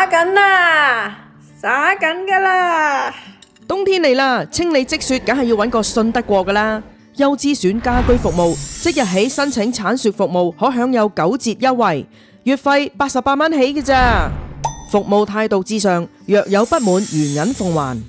緊啦，灑緊噶啦。冬天嚟啦，清理積雪梗係要揾個信得過噶啦。優之選家居服務即日起申請鏟雪服務，可享有9折優惠，月費88蚊起嘅咋。服務態度至上，若有不滿原銀奉還。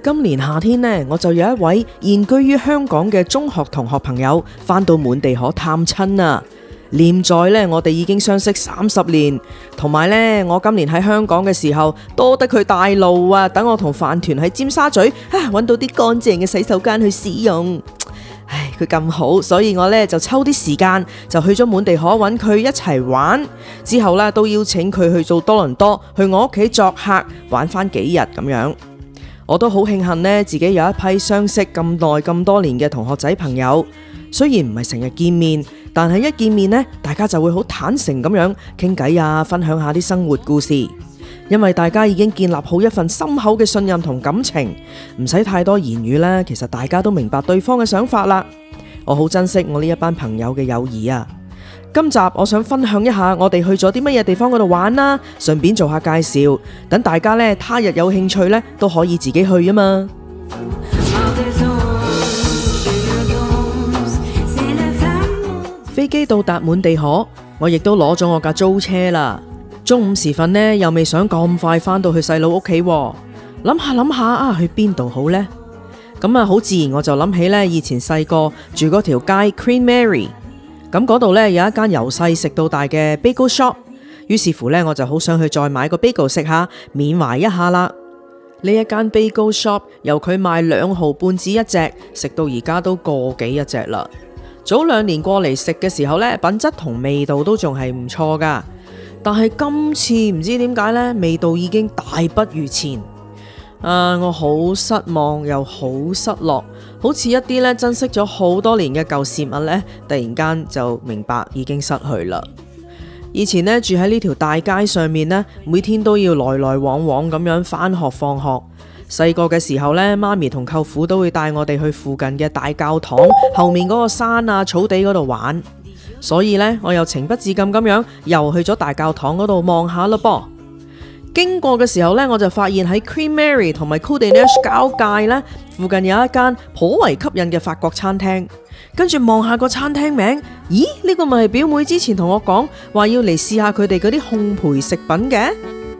今年夏天呢，我就有一位現居於香港嘅中學同學朋友返到滿地可探親啊。念在呢，我哋已經相識30年，同埋呢，我今年喺香港嘅時候，多得佢帶路啊，等我同飯團喺尖沙咀揾到啲乾淨嘅洗手間去使用。唉，佢咁好，所以我呢就抽啲時間就去咗滿地可揾佢一齊玩，之後呢，都邀請佢去做多倫多，去我屋企作客玩返幾日咁樣。我都好慶幸呢，自己有一批相識咁耐咁多年嘅同學仔朋友，雖然唔係成日見面，但係一見面呢，大家就會好坦誠咁樣傾偈啊，分享下啲生活故事。因為大家已經建立好一份深厚嘅信任同感情，唔使太多言語啦，其實大家都明白對方嘅想法啦。我好珍惜我呢一班朋友嘅友誼啊！今集我想分享一下我哋去咗啲乜嘢地方嗰度玩啦，順便做下介紹，等大家呢，他日有興趣呢，都可以自己去啊嘛。飛機到達滿地可，我亦都攞咗我架租車啦。中午時分呢，又未想咁快返到去細佬屋企，諗下啊，去邊度好呢？咁啊，好自然我就諗起呢，以前細個住嗰條街 Queen Mary。咁嗰度呢，有一間由細食到大嘅 bagel shop， 於是乎呢，我就好想去再買個 bagel 食下，緬懷一下啦。呢一間 bagel shop 由佢賣2毫半紙一隻，食到而家都個幾一隻啦。早2年過嚟食嘅時候呢，品質同味道都仲係唔錯噶，但係今次唔知點解呢，味道已經大不如前。我好失望又好失落，好似一啲咧珍惜咗好多年嘅舊事物呢，突然間就明白已經失去啦。以前呢，住喺呢條大街上面呢，每天都要來來往往咁樣返學放學。細個嘅時候呢，媽咪同舅父都會帶我哋去附近嘅大教堂後面嗰個山啊草地嗰度玩，所以呢，我又情不自禁咁樣又去咗大教堂嗰度望下咯噃。經過嘅時候呢，我就發現喺 Queen Mary 同埋 Côte des Neiges 交界呢，附近有一間頗為吸引嘅法國餐廳。跟住望下個餐廳名，咦？呢個咪係表妹之前同我講話要嚟試下佢哋嗰啲烘焙食品嘅，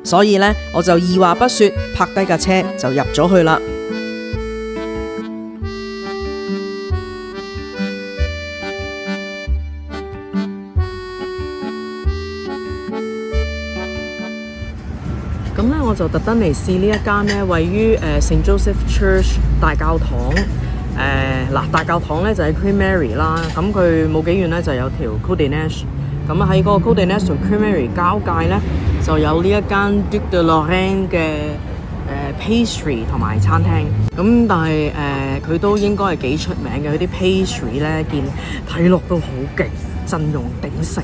所以呢，我就二話不說，泊低架車就入咗去啦。咁呢，我就特登嚟試呢一間呢，位於St. Joseph Church 大教堂。大教堂呢就喺 Queen Mary 啦。咁佢冇幾遠呢就有條 Côte des Neiges。咁喺嗰個 Côte des Neiges 同 Queen Mary 交界呢，就有呢一間 Duc de Lorraine 嘅pastry 同埋餐廳。咁但係佢都應該係幾出名嘅。佢啲 pastry 呢，見睇落都好勁，陣容鼎盛。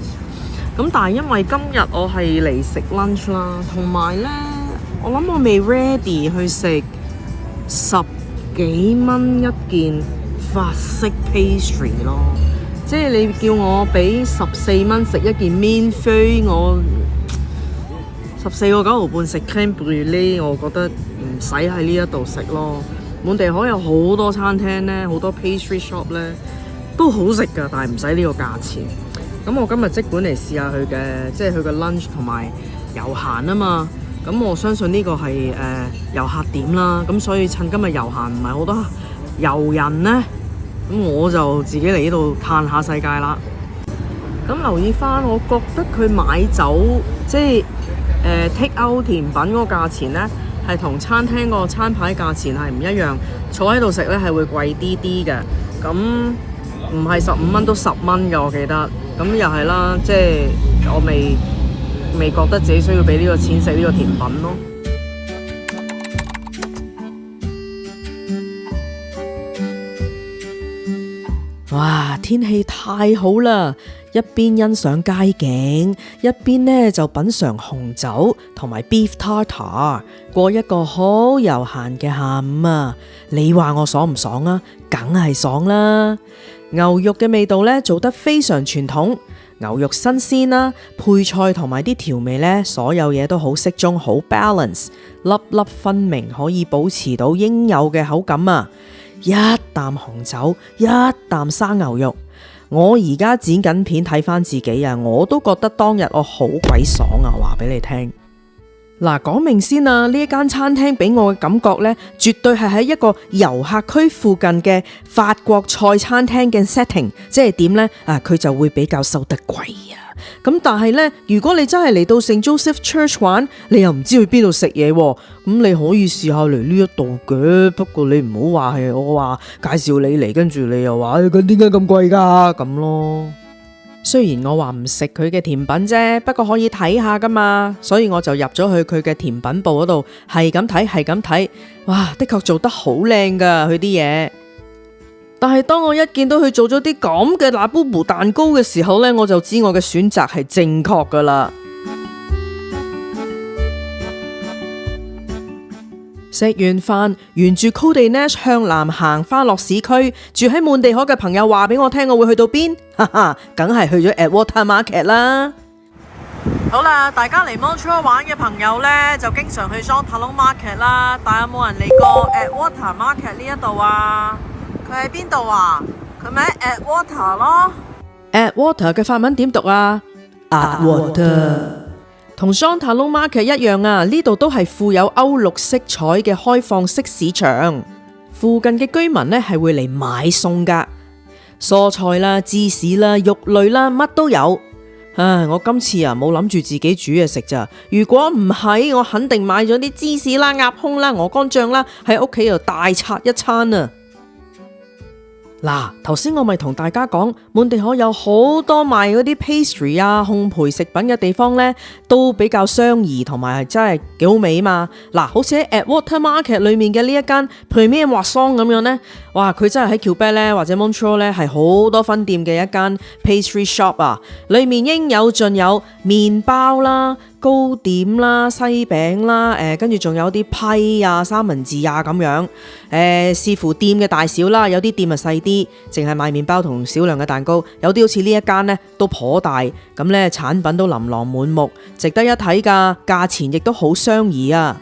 咁但係因為今日我係嚟食 lunch 啦，同埋呢，我諗我未 ready 去食10幾蚊一件法式 pastry 咯，即係你叫我俾14蚊食一件 millefeuille，我14個9毫半食 crème brûlée，我覺得唔使喺呢一度食咯。滿地可有好多餐廳呢，好多 pastry shop 呢都好食㗎，但係唔使呢個價錢。咁我今日即管嚟試下佢嘅，即係佢嘅 lunch 同埋遊閒啊嘛。咁我相信呢個係遊客點啦。咁所以趁今日遊閒唔係好多遊人呢，咁我就自己嚟呢度嘆下世界啦。咁留意翻，我覺得佢買酒即係take out 甜品嗰個價錢呢，係同餐廳個餐牌價錢係唔一樣。坐喺度食呢係會貴啲啲嘅。咁唔係15蚊都10蚊嘅，我記得。咁又係啦，即係我未覺得自己需要俾呢個錢食呢個甜品咯。哇，天氣太好啦！一邊欣賞街景，一邊呢就品嘗紅酒同埋 beef tartar， 過一個好悠閒嘅下午啊！你話我爽唔爽啊？梗係爽啦！牛肉嘅味道呢做得非常傳統，牛肉新鮮啦，配菜同埋啲調味呢，所有嘢都好適中，好 balance， 粒粒分明，可以保持到應有嘅口感啊！一啖紅酒，一啖生牛肉，我而家剪緊片睇翻自己啊，我都覺得當日我好鬼爽啊！話俾你聽，嗱，講明先啊，呢一間餐廳俾我嘅感覺呢，絕對係喺一個遊客區附近嘅法國菜餐廳嘅 setting， 即係點呢？佢就會比較收得貴啊。咁但係呢，如果你真係嚟到聖 Joseph Church 玩，你又唔知去邊度食嘢，咁你可以試下嚟呢一度嘅。不過你唔好話係我話介紹你嚟，跟住你又話咁點解咁貴噶咁咯。雖然我話唔食佢嘅甜品啫，不過可以睇下噶嘛，所以我就入咗去佢嘅甜品部嗰度，係咁睇，哇，的確做得好靚噶佢啲嘢。但係當我一見到佢做咗啲咁嘅拿布布蛋糕嘅時候呢，我就知我嘅選擇係正確噶啦。食完飯，沿住 Côte des Neiges 向南行翻落市區，住喺滿地可嘅朋友話俾我聽，我會去到邊？哈哈，梗係去咗 Atwater Market 啦。好啦，大家嚟 Montreal 玩嘅朋友呢，就經常去 Jean Talon Market 啦。但有冇人嚟過 Atwater Market 呢一度啊？佢喺邊度啊？佢咪喺 Atwater 咯。Atwater 嘅法文點讀啊？ Atwater。同 Jean Talon Market 一樣啊，呢度都係富有歐陸色彩嘅開放式市場。附近嘅居民呢係會嚟買餸噶，蔬菜啦、芝士啦、肉類啦，乜都有。我今次冇諗住自己煮嘢食咋。如果唔係，我肯定買咗啲芝士啦、鴨胸啦、鵝肝醬啦，喺屋企度大拆一餐啊！嗱，頭先我咪同大家講，滿地可有好多賣嗰啲 pastry 啊、烘焙食品嘅地方呢，都比較相宜同埋真係幾好味嘛。嗱，好似喺 Atwater Market 裏面嘅呢一間 Premier Moisson 咁樣呢，哇，佢真係喺 Quebec 呢或者 Montreal 呢係好多分店嘅一間 pastry shop 啊，裏面應有盡有麵包啦、糕點啦、西餅啦，跟住仲有啲批啊、三文治啊咁樣，視乎店嘅大小啦，有啲店啊細啲，淨係賣麵包同少量嘅蛋糕，有啲好似呢一間呢都頗大，咁呢產品都琳琅滿目，值得一睇噶，價錢亦都好相宜啊！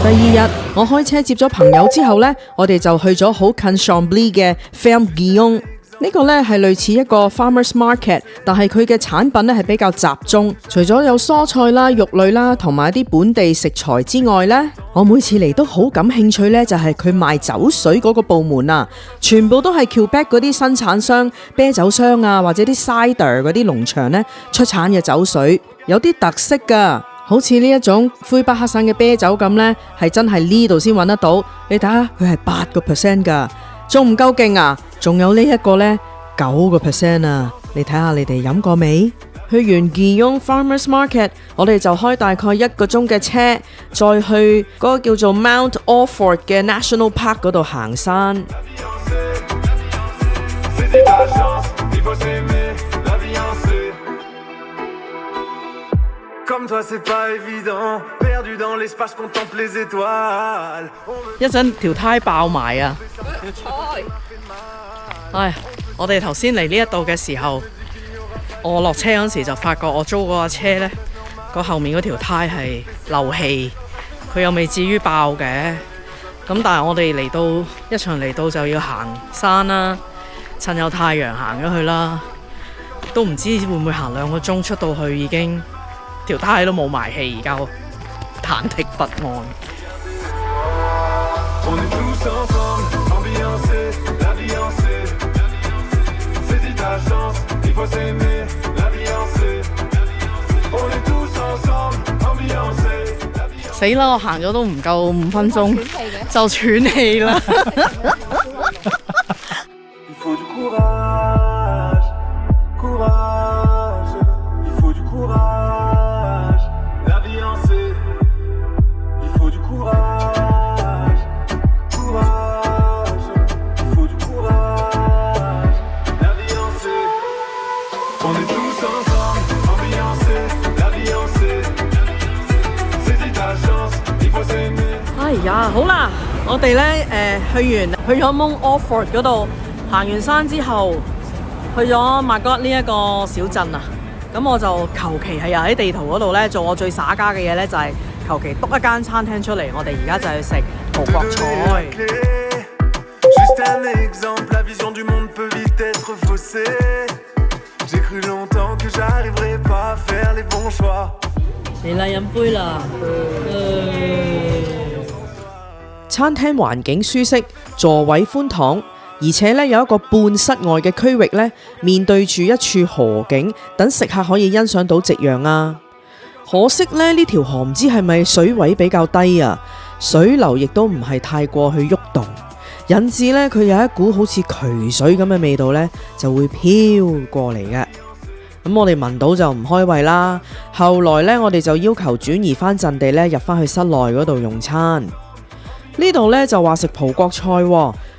第二日，我開車接咗朋友之後呢，我哋就去咗好近 Chambly 嘅 Ferme Guillaume。呢個呢係類似一個 farmers market， 但係佢嘅產品呢係比較集中，除咗有蔬菜啦、肉類啦，同埋一啲本地食材之外呢，我每次嚟都好感興趣呢，就係佢賣酒水嗰個部門啊，全部都係 Quebec 嗰啲生產商、啤酒商啊，或者啲 cider 嗰啲農場呢出產嘅酒水，有啲特色噶。好似呢一種魁北克省嘅啤酒咁呢，係真係呢度先揾得到。你睇下佢係8% 噶，仲唔夠勁啊？仲有呢一個呢9% 啊！你睇下你哋飲過未？去完 Guillaume Farmers Market， 我哋就開大概1個鐘嘅車，再去嗰個叫做 Mount Orford 嘅 National Park 嗰度行山。一陣條胎爆埋啊！唉，我哋頭先嚟呢一度嘅時候，我落車嗰時就發覺我租嗰架車呢，個後面嗰條胎係漏氣，佢又未至於爆嘅。咁但係我哋嚟到一場嚟到就要行山啦，趁有太陽行咗去啦，都唔知會唔會行2個鐘出到去已經。條胎都冇埋氣，而家忐忑不安。死啦！我行咗都唔夠5分鐘，就喘氣啦。哎呀，好啦，我哋咧去咗 Mount Orford 嗰度行完山之後，去咗 Margot 呢一個小鎮啊。咁我就求其係喺地圖嗰度咧做我最耍家嘅嘢咧，就係求其篤一間餐廳出嚟。我哋而家就去食葡國菜。Juste un exemple, la vision du monde peut vite être faussée. J'ai cru longtemps que j'arriverais pas à faire les bons choix. 嚟啦，飲杯啦。餐廳環境舒適，座位寬敞，而且咧有一個半室外嘅區域咧，面對住一處河景，等食客可以欣賞到夕陽啊。可惜咧呢條河唔知係咪水位比較低啊，水流亦都唔係太過去喐動，引致咧佢有一股好似渠水咁嘅味道咧，就會飄過嚟嘅。咁我哋聞到就唔開胃啦。後來呢，我哋就要求轉移翻陣地呢，入翻去室內嗰度用餐。呢度呢，就話食葡國菜，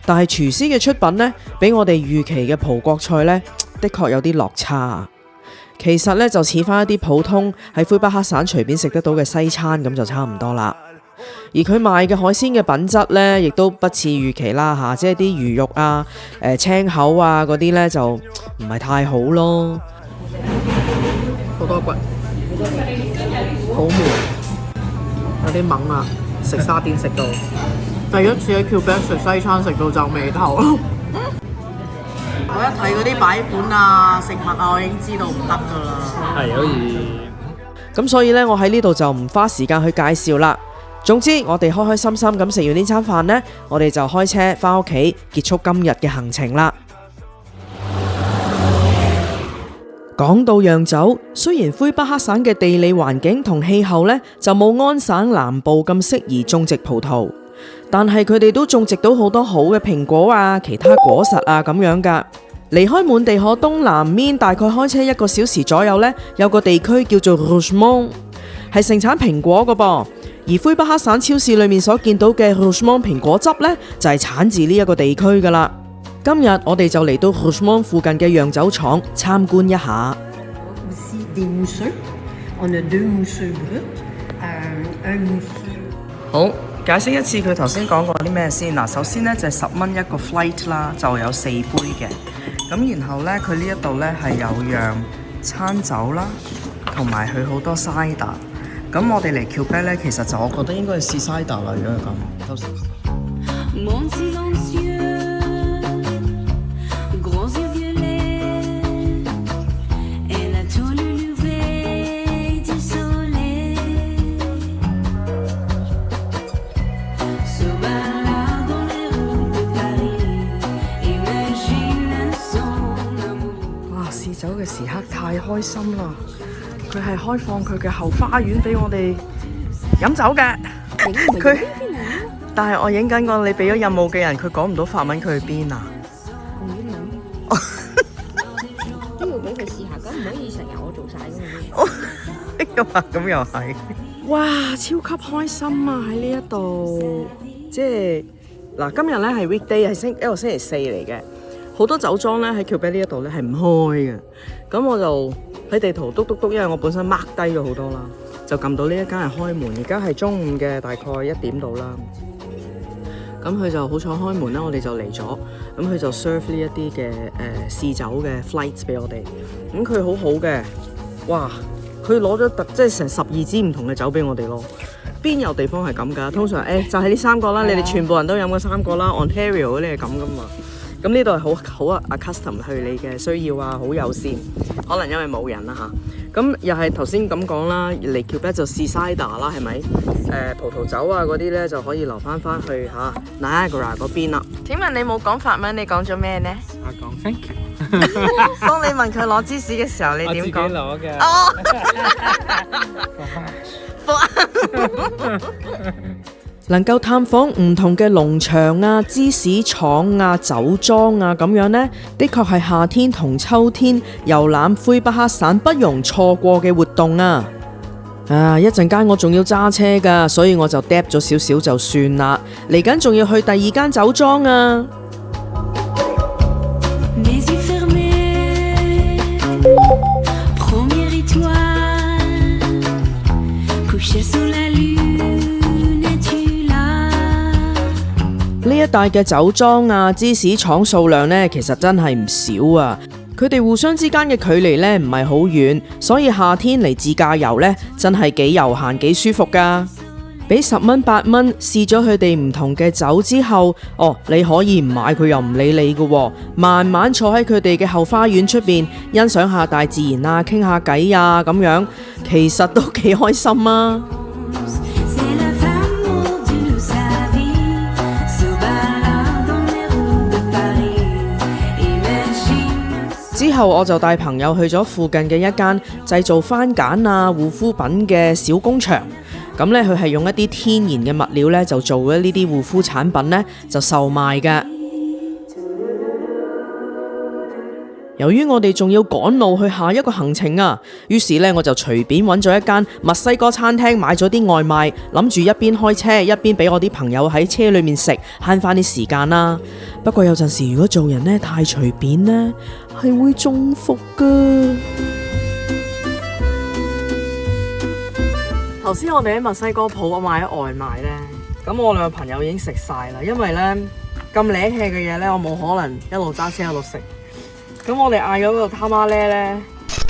但係廚師嘅出品呢，比我哋預期嘅葡國菜呢，的確有啲落差。其實呢，就似翻一啲普通喺魁北克省隨便食得到嘅西餐咁就差唔多啦。而佢賣嘅海鮮嘅品質呢，亦都不似預期啦嚇，即係啲魚肉啊、青口啊嗰啲呢，就唔係太好咯。好多骨，好悶，有啲猛啊！食沙甸食到，第一次喺 Quebec 食西餐食到皺眉頭。我一睇嗰啲擺盤啊、食物啊，我已經知道唔得噶啦。係可以。咁所以呢，我喺呢度就唔花時間去介紹啦。總之，我哋開開心心咁食完呢餐飯呢，我哋就開車返屋企結束今日嘅行程啦。講到釀酒，雖然魁北克省嘅地理環境同氣候呢，就冇安省南部咁適宜種植葡萄，但係佢哋都種植到好多好嘅蘋果啊、其他果實啊咁樣噶。離開滿地可東南面大概開車1個小時左右呢，有個地區叫做 Rougemont， 係盛產蘋果噶噃。而魁北克省超市裏面所見到嘅 Rougemont 蘋果汁呢，就係產自呢一個地區噶啦。今日我哋就嚟到 Rougemont 附近嘅釀酒廠參觀一下。好，解釋一次佢頭先講過啲咩先嗱。首先呢，就係10蚊一個 flight 啦，就有4杯嘅。咁然後呢，佢呢一度呢係有釀餐酒啦，同埋佢好多 cider。咁我哋嚟 Quebec 呢，其實就我覺得應該係試 cider 啦，如果係咁。試酒嘅時刻太開心啦！佢係開放佢嘅後花園俾我哋飲酒嘅。佢，但係我影緊個你俾咗任務嘅人，佢講唔到法文，佢去邊啊？用英文都要俾佢試下，咁唔可以成日我做晒㗎嘛？咁又係，哇！超級開心啊！喺呢一度，即係嗱，今日咧係 weekday， 係一個星期4嚟嘅。好多酒莊咧喺 Quebec 呢一度咧係唔開嘅，咁我就喺地圖篤，因為我本身 mark 低咗好多啦，就撳到呢一間係開門，而家係中午嘅大概1點到啦。咁佢就好彩開門啦，我哋就嚟咗，咁佢就 serve 呢一啲嘅試酒嘅 flights 俾我哋，咁佢好好嘅，哇！佢攞咗即係成12支唔同嘅酒俾我哋咯。邊有地方係咁㗎？通常就係呢3個啦，你哋全部人都飲嗰3個啦。Ontario 嗰啲係咁㗎嘛。咁呢度係好 accustom 去你嘅需要啊，好友善。可能因為冇人啦嚇。咁又係頭先咁講啦，嚟 Quebec 就試 cider 啦，係咪？葡萄酒啊嗰啲咧就可以留翻去Niagara 嗰邊啦。請問你冇講法文，你講咗咩呢？我講 thank you。當你問佢攞芝士嘅時候，你點講？我自己攞嘅。能夠探訪唔同嘅農場啊、芝士廠啊、酒莊啊咁樣呢，的確係夏天同秋天遊覽魁北克省不容錯過嘅活動啊！一陣間我仲要揸車㗎，所以我就 dap 咗少少就算啦。嚟緊仲要去第2間酒莊啊！帶嘅酒莊啊、芝士廠數量呢，其實真係唔少啊。佢哋互相之間嘅距離呢，唔係好遠，所以夏天嚟自駕遊呢，真係幾悠閒幾舒服噶。俾10蚊8蚊試咗佢哋唔同嘅酒之後，你可以唔買，佢又唔理你嘅，慢慢坐喺佢哋嘅後花園出邊欣賞下大自然啊，傾下偈啊，咁樣其實都幾開心啊！之後我就帶朋友去咗附近嘅一間製造番梘啊、護膚品嘅小工場。咁呢，佢係用一啲天然嘅物料呢，就做咗呢啲護膚產品呢，就售賣嘅。由於我哋仲要趕路去下一個行程啊，於是呢，我就隨便揾咗一間墨西哥餐廳買咗啲外賣，諗住一邊開車一邊俾我啲朋友喺車裏面食，慳翻啲時間啦。不過有陣時如果做人呢太隨便呢，係會中伏噶。頭先我哋喺墨西哥鋪買咗外賣呢，咁我兩個朋友已經食晒啦，因為呢咁瀨氣嘅嘢呢，我冇可能一路揸車一路食。咁我哋嗌咗個他媽咧呢，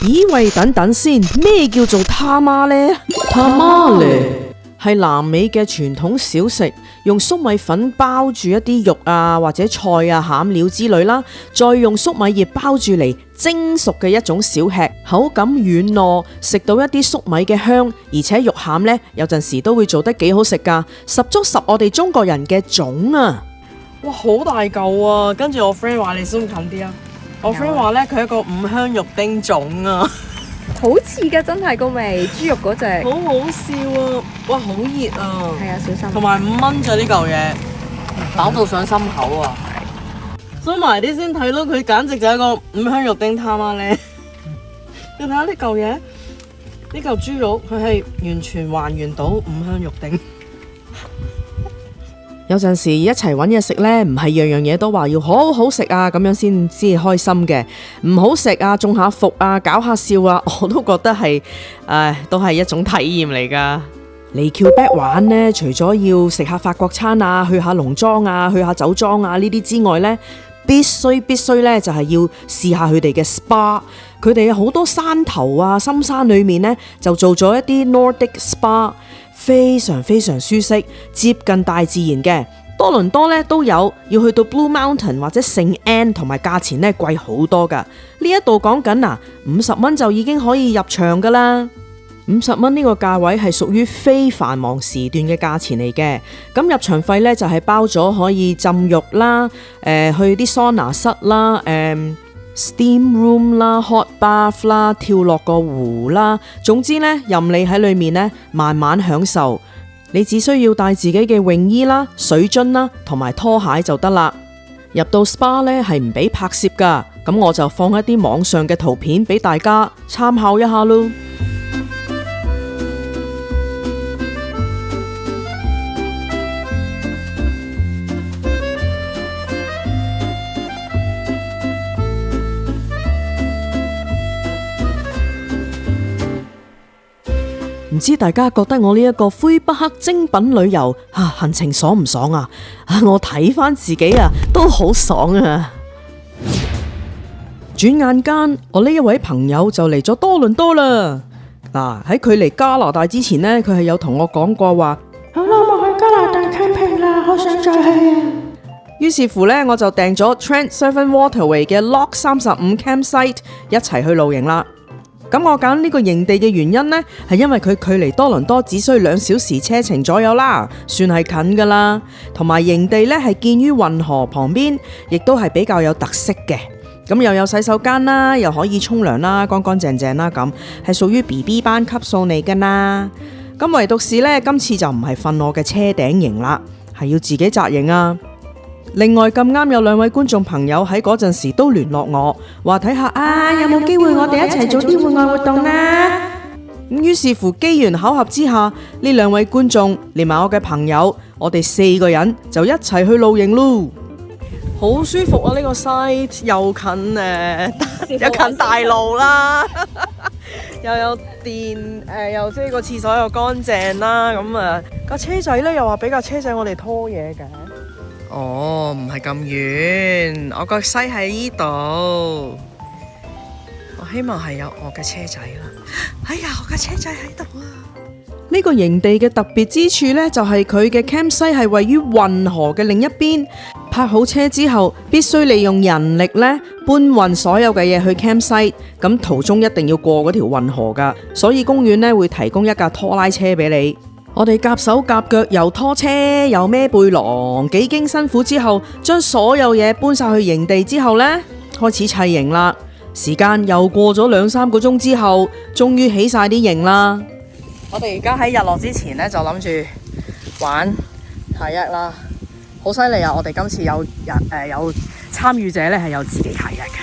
咦喂，等等先，咩叫做他媽咧？他媽咧係南美嘅傳統小食，用粟米粉包住一啲肉啊或者菜啊餡料之類啦，再用粟米葉包住嚟蒸熟嘅一種小吃，口感軟糯，食到一啲粟米嘅香，而且肉餡呢，有陣時都會做得幾好食噶，十足十我哋中國人嘅種啊！哇，好大嚿啊！跟住我 friend 話你zoom近啲啊！我 friend 話咧，佢係一個五香肉丁種啊，好似嘅，真係個味，豬肉嗰隻，好好笑啊！哇，好熱啊！係啊，小心。同埋5蚊咋呢嚿嘢，飽到上心口啊！收埋啲先睇到，佢簡直就係一個五香肉丁他媽咧！你睇下呢嚿嘢，呢嚿豬肉，佢係完全還原到五香肉丁。有陣時一齊揾嘢食呢，唔係樣樣嘢都話要好好食啊，咁樣先至開心嘅。唔好食啊，中下伏啊，搞下笑啊，我都覺得係，都係一種體驗嚟噶。嚟橋北玩呢，除咗要食下法國餐啊，去下農莊啊，去下酒莊啊呢啲之外呢，必須呢就係要試下佢哋嘅 SPA。佢哋有好多山頭啊、深山裏面呢，就做咗一啲 Nordic SPA。非常舒適，接近大自然嘅。多倫多咧都有，要去到 Blue Mountain 或者聖安，同埋價錢咧貴好多噶。呢一度講緊50蚊就已經可以入場噶啦。50蚊呢個價位係屬於非繁忙時段嘅價錢嚟嘅。咁入場費咧就係包咗可以浸浴啦，去啲桑拿室啦，steam room 啦 ，hot bath 啦，跳落個湖啦，總之呢，任你喺裏面呢慢慢享受。你只需要帶自己嘅泳衣啦、水樽啦同埋拖鞋就得啦。入到 SPA 呢係唔俾拍攝噶，咁我就放一啲網上嘅圖片俾大家參考一下咯。唔知大家覺得我呢一個魁北克精品旅遊行程爽唔爽啊？我睇翻自己都好爽啊！轉眼間，我呢一位朋友就嚟咗多倫多啦。喺佢嚟加拿大之前呢，佢係有同我講過話，好啦，我去加拿大 camping 啦，好想再去啊！於是乎呢，我就訂咗 Trent Severn Waterway 嘅 Lock 35 campsite 一齊去露營啦。咁我揀呢個營地嘅原因呢，係因為佢距離多倫多只需2小時車程左右啦，算係近噶啦。同埋營地呢係建於運河旁邊，亦都係比較有特色嘅。咁又有洗手間啦，又可以沖涼啦，乾乾淨淨啦，咁係屬於 BB 班級數嚟噶啦。咁唯獨是呢，今次就唔係瞓我嘅車頂營啦，係要自己紮營啊。另外咁啱有2位觀眾朋友喺嗰陣時都聯絡我，話睇下有冇機會我哋一齊做啲戶外活動啊。咁於是乎機緣巧合之下，呢2位觀眾連埋我嘅朋友，我哋4個人就一齊去露營咯。好舒服啊！呢個 site 又近又近大路啦，又有電又即係個廁所又乾淨啦。咁個車仔呢又話俾架車仔我哋拖嘢嘅。哦，唔係咁遠，我個西喺呢度。我希望係有我嘅車仔啦。哎呀，我嘅車仔喺度啊！呢個營地嘅特別之處呢，就係佢嘅 camp site 係位於運河嘅另一邊。泊好車之後，必須利用人力呢搬運所有嘅嘢去 camp site。咁途中一定要過嗰條運河噶，所以公園呢會提供一架拖拉車俾你。我哋夾手夾腳，又拖車又孭背囊，幾經辛苦之後，將所有嘢搬晒去營地之後呢，開始砌營啦。時間又過咗2-3個鐘之後，終於起晒啲營啦。我哋而家喺日落之前呢，就諗住玩泰ยั啦，好犀利啊！我哋今次有參與者呢，係有自己泰ยั嘅。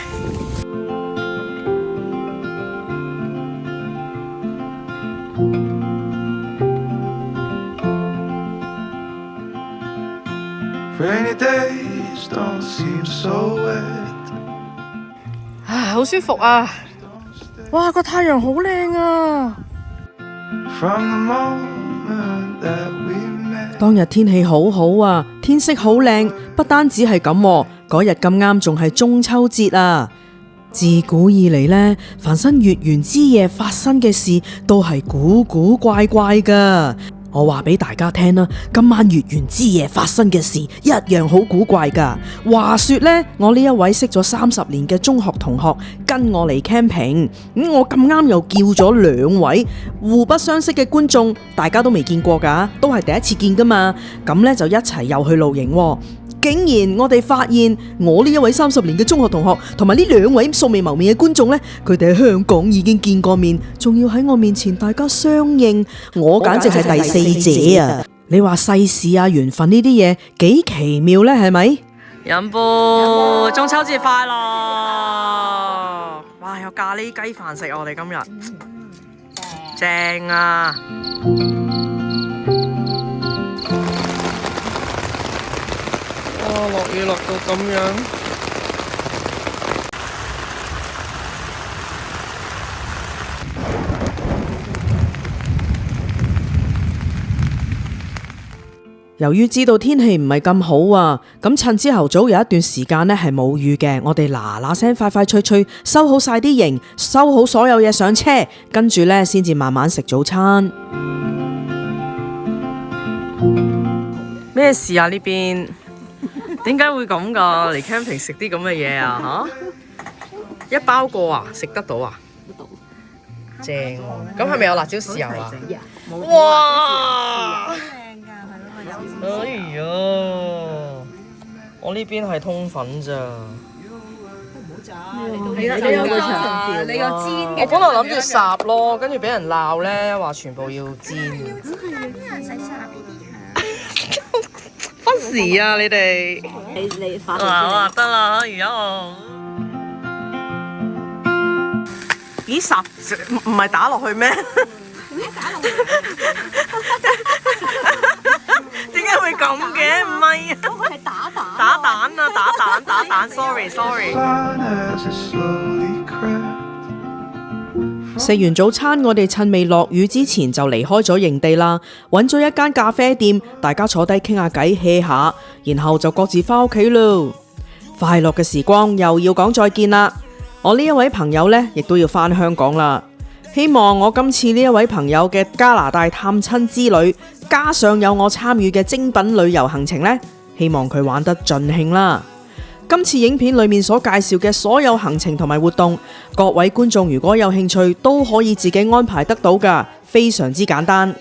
Rainy days don't seem so wet. 好舒服啊！哇，個太陽好靚啊！ From the moment that we met. 當日天氣好好啊，天色好靚，不單止係咁，嗰日咁啱仲係中秋節啊！自古以嚟呢，凡生月圓之夜發生嘅事都係古古怪怪噶。我話俾大家聽啦，今晚月圓之夜發生嘅事一樣好古怪噶。話說呢，我呢一位識咗30年嘅中學同學跟我嚟 camping，我咁啱又叫咗2位互不相識嘅觀眾，大家都未見過噶，都係第一次見噶嘛。咁呢，就一齊又去露營喎。竟然我哋發現我呢一位30年嘅中學同學同埋呢2位素未謀面嘅觀眾呢，佢哋喺香港已經見過面，仲要喺我面前大家相認，我簡直係第4者啊！你話世事啊、緣分呢啲嘢幾奇妙呢？係咪？飲杯，中秋節快樂！哇，有咖喱雞飯食啊！我哋今日正啊！落雨落到咁樣，由於知道天氣唔係咁好啊，咁趁朝頭早有一段時間呢係冇雨嘅，我哋嗱聲快快脆脆收好晒啲營，收好所有嘢上車，跟住呢先至慢慢食早餐。咩事啊？呢邊？點解會咁噶？嚟 camping 食啲咁嘅嘢啊？吓，一包過啊？食得到啊？正喎！咁係咪有辣椒豉油啊？哇！哎呀！我呢邊係通粉咋？你有個長條，你個煎嘅。我本來諗住烚咯，跟住俾人鬧咧，話全部要煎。不時啊，你哋你發哇得啦，而家我咦烚唔係打落去咩？點解會咁嘅？唔係啊，係打蛋，sorry。 Fine as it slowly crept. 食完早餐，我哋趁未落雨之前就離開咗營地啦，揾咗一間咖啡店，大家坐低傾下偈 hea 下，然後就各自返屋企咯。快樂嘅時光又要講再見啦！我呢一位朋友呢，亦都要返香港啦。希望我今次呢一位朋友嘅加拿大探親之旅，加上有我參與嘅精品旅遊行程呢，希望佢玩得盡興啦。今次影片裏面所介紹嘅所有行程同埋活動，各位觀眾如果有興趣都可以自己安排得到㗎，非常之簡單。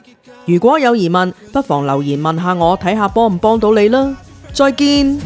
如果有疑問，不妨留言問下我，睇下幫唔幫到你啦。再見。